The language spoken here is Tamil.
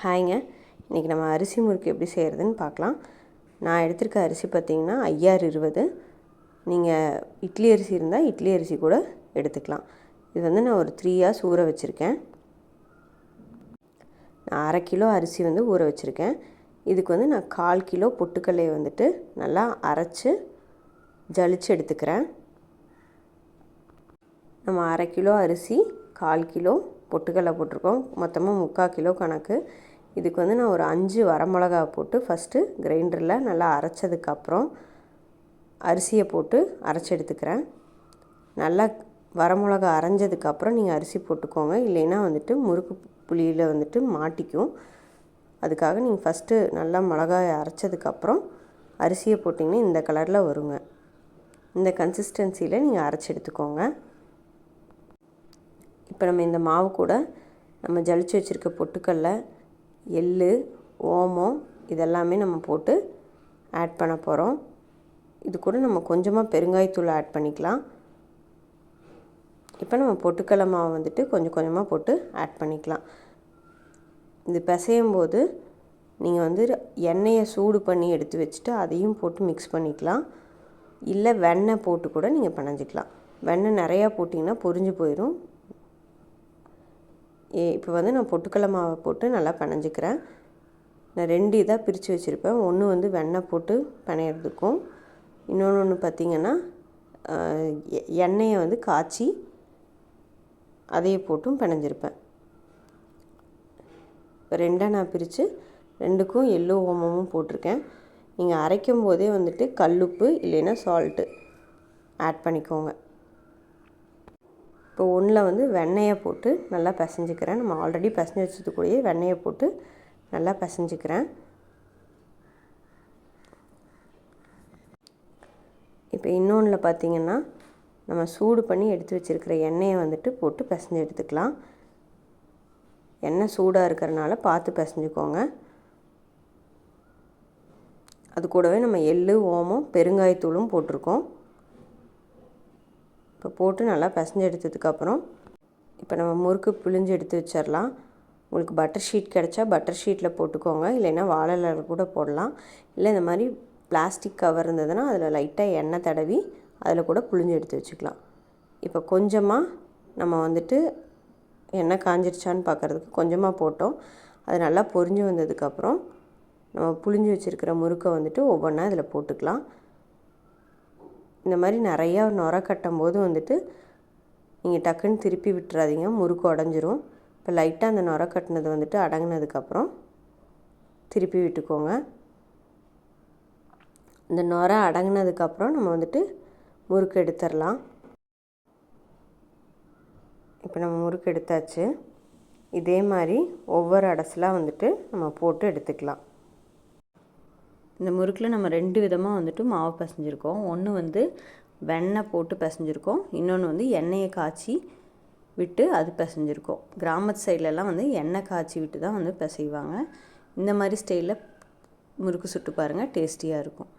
ஹாய்ங்க, இன்றைக்கி நம்ம அரிசி முறுக்கு எப்படி செய்கிறதுன்னு பார்க்கலாம். நான் எடுத்திருக்க அரிசி பார்த்திங்கன்னா 5020. நீங்கள் இட்லி அரிசி இருந்தால் இட்லி அரிசி கூட எடுத்துக்கலாம். இது வந்து நான் ஒரு 3 hours ஊற வச்சுருக்கேன். நான் 1/2 கிலோ அரிசி வந்து ஊற வச்சுருக்கேன். இதுக்கு வந்து நான் 1/4 கிலோ பொட்டுக்கல்லையை வந்துட்டு நல்லா அரைச்சி ஜலிச்சு எடுத்துக்கிறேன். நம்ம 1/2 கிலோ அரிசி 1/4 கிலோ பொட்டுக்கல்லை போட்டிருக்கோம். மொத்தமாக 3/4 கிலோ கணக்கு. இதுக்கு வந்து நான் ஒரு 5 வரமிளகா போட்டு ஃபஸ்ட்டு கிரைண்டரில் நல்லா அரைச்சதுக்கப்புறம் அரிசியை போட்டு அரைச்சி எடுத்துக்கிறேன். நல்லா வரமிளகா அரைஞ்சதுக்கப்புறம் நீங்கள் அரிசி போட்டுக்கோங்க, இல்லைன்னா வந்துட்டு முறுக்கு புளியில் வந்துட்டு மாட்டிக்கும். அதுக்காக நீங்கள் ஃபஸ்ட்டு நல்லா மிளகாயை அரைச்சதுக்கப்புறம் அரிசியை போட்டிங்கன்னா இந்த கலரில் வருங்க. இந்த கன்சிஸ்டன்சியில் நீங்கள் அரைச்சி எடுத்துக்கோங்க. இப்போ நம்ம இந்த மாவு கூட நம்ம ஜலிச்சு வச்சுருக்க பொட்டுக்கல்லை, எள், ஓமம் இதெல்லாமே நம்ம போட்டு ஆட் பண்ண போகிறோம். இது கூட நம்ம கொஞ்சமாக பெருங்காயத்தூள் ஆட் பண்ணிக்கலாம். இப்போ நம்ம பொட்டுக்கடலை மாவு வந்துட்டு கொஞ்சம் கொஞ்சமாக போட்டு ஆட் பண்ணிக்கலாம். இது பிசையும் போது நீங்கள் வந்து எண்ணெயை சூடு பண்ணி எடுத்து வச்சுட்டு அதையும் போட்டு மிக்ஸ் பண்ணிக்கலாம். இல்லை வெண்ணெய் போட்டு கூட நீங்கள் பிணைஞ்சிக்கலாம். வெண்ணெய் நிறையா போட்டிங்கன்னா பொரிஞ்சு போயிடும். இப்போ வந்து நான் பொட்டுக்கடலை மாவை போட்டு நல்லா பிணைஞ்சிக்கிறேன். நான் 2 இதாக பிரித்து வச்சுருப்பேன். ஒன்று வந்து வெண்ணெய் போட்டு பிணையிறதுக்கும், இன்னொன்று பார்த்திங்கன்னா எண்ணெயை வந்து காய்ச்சி அதையே போட்டும் பிணைஞ்சிருப்பேன். இப்போ 2ஆக நான் பிரித்து 2க்கும் எள்ளு ஓமமும் போட்டிருக்கேன். நீங்கள் அரைக்கும் போதே வந்துட்டு கல்லுப்பு இல்லைன்னா சால்ட்டு ஆட் பண்ணிக்கோங்க. இப்போ ஒன்றில் வந்து வெண்ணெயை போட்டு நல்லா பிசைஞ்சிக்கிறேன். நம்ம ஆல்ரெடி பிசைஞ்சு வச்சது கூடயே வெண்ணெயை போட்டு நல்லா பிசைஞ்சிக்கிறேன். இப்போ இன்னொன்றில் பார்த்திங்கன்னா நம்ம சூடு பண்ணி எடுத்து வச்சுருக்கிற எண்ணெயை வந்துட்டு போட்டு பிசைஞ்சு எடுத்துக்கலாம். எண்ணெய் சூடாக இருக்கிறனால பார்த்து பிசைஞ்சுக்கோங்க. அது கூடவே நம்ம எள், ஓமம், பெருங்காயத்தூளும் போட்டிருக்கோம். இப்போ போட்டு நல்லா பிசைஞ்சு எடுத்ததுக்கப்புறம் இப்போ நம்ம முறுக்கு புழிஞ்சு எடுத்து வச்சிடலாம். உங்களுக்கு பட்டர் ஷீட் கிடச்சா பட்டர் ஷீட்டில் போட்டுக்கோங்க, இல்லைன்னா வாழை இலையில் கூட போடலாம். இல்லை இந்த மாதிரி பிளாஸ்டிக் கவர் இருந்ததுன்னா அதில் லைட்டாக எண்ணெய் தடவி அதில் கூட புழிஞ்சு எடுத்து வச்சுக்கலாம். இப்போ கொஞ்சமாக நம்ம வந்துட்டு எண்ணெய் காஞ்சிருச்சான்னு பார்க்குறதுக்கு கொஞ்சமாக போட்டோம். அது நல்லா பொரிஞ்சு வந்ததுக்கப்புறம் நம்ம புழிஞ்சு வச்சுருக்கிற முறுக்கை வந்துட்டு ஒவ்வொன்றா இதில் போட்டுக்கலாம். இந்த மாதிரி நிறையா நுர கட்டும் போது வந்துட்டு நீங்கள் டக்குன்னு திருப்பி விட்டுறாதீங்க, முறுக்கு உடஞ்சிரும். இப்போ லைட்டாக அந்த நுர கட்டினது வந்துட்டு அடங்கினதுக்கப்புறம் திருப்பி விட்டுக்கோங்க. இந்த நுர அடங்கினதுக்கப்புறம் நம்ம வந்துட்டு முறுக்கு எடுத்துடலாம். இப்போ நம்ம முறுக்கு எடுத்தாச்சு. இதே மாதிரி ஒவ்வொரு அடசலாக வந்துட்டு நம்ம போட்டு எடுத்துக்கலாம். இந்த முறுக்கில் நம்ம 2 விதமாக வந்துட்டு மாவு பிசைஞ்சிருக்கோம். ஒன்று வந்து வெண்ணெய் போட்டு பிசைஞ்சிருக்கோம், இன்னொன்று வந்து எண்ணெயை காய்ச்சி விட்டு அது பிசைஞ்சிருக்கோம். கிராமத்து சைட்லலாம் வந்து எண்ணெய் காய்ச்சி விட்டு தான் வந்து பிசைவாங்க. இந்த மாதிரி ஸ்டைலில் முறுக்கு சுட்டு பாருங்கள், டேஸ்டியாக இருக்கும்.